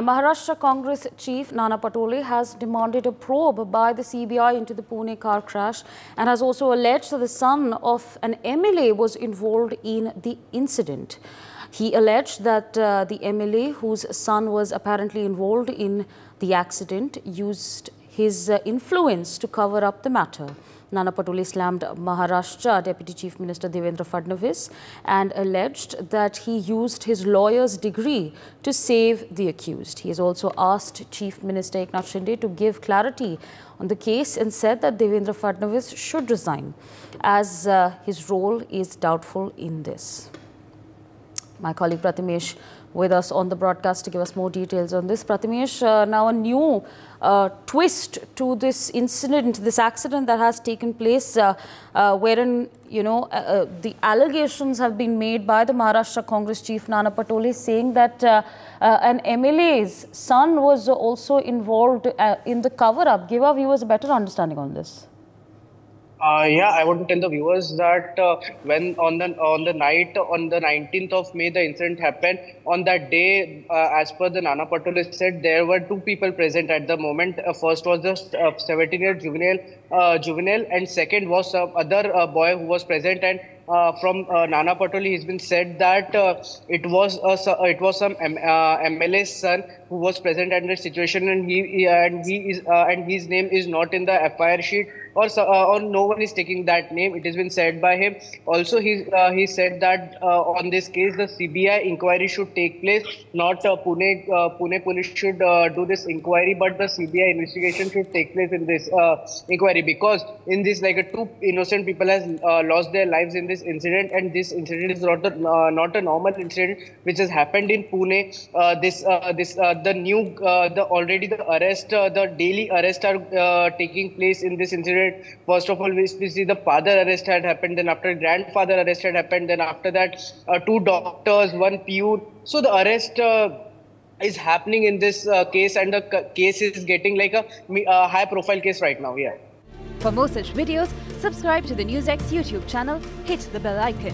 Maharashtra Congress chief Nana Patole has demanded a probe by the CBI into the Pune car crash and has also alleged that the son of an MLA was involved in the incident. He alleged that the MLA, whose son was apparently involved in the accident, used his influence to cover up the matter. Nana Patole slammed Maharashtra Deputy Chief Minister Devendra Fadnavis and alleged that he used his lawyer's degree to save the accused. He has also asked Chief Minister Eknath Shinde to give clarity on the case and said that Devendra Fadnavis should resign as his role is doubtful in this. My colleague Pratimesh with us on the broadcast to give us more details on this. Pratimesh, now a new twist to this incident, this accident that has taken place, wherein, the allegations have been made by the Maharashtra Congress chief Nana Patole saying that an MLA's son was also involved in the cover-up. Give our viewers a better understanding on this. Yeah, I want to tell the viewers that when on the night on the 19th of May, the incident happened. On that day, as per the Nana Patole said, there were two people present at the moment. First was the 17-year juvenile, and second was some other boy who was present. And from Nana Patole, it's been said that it was some MLA's son who was present at the situation, and his name is not in the FIR sheet, or no one is taking that name. It has been said by him. Also, he said that on this case, the CBI inquiry should take place. Not Pune police should do this inquiry, but the CBI investigation should take place in this inquiry, because in this, two innocent people has lost their lives in this incident, and this incident is not a normal incident which has happened in Pune. The daily arrests are taking place in this incident. First of all, we see the father arrest had happened, then after grandfather arrest had happened, then after that two doctors, one peon. So the arrest is happening in this case, and the case is getting like a high profile case right now. Yeah. For more such videos, subscribe to the NewsX YouTube channel, hit the bell icon.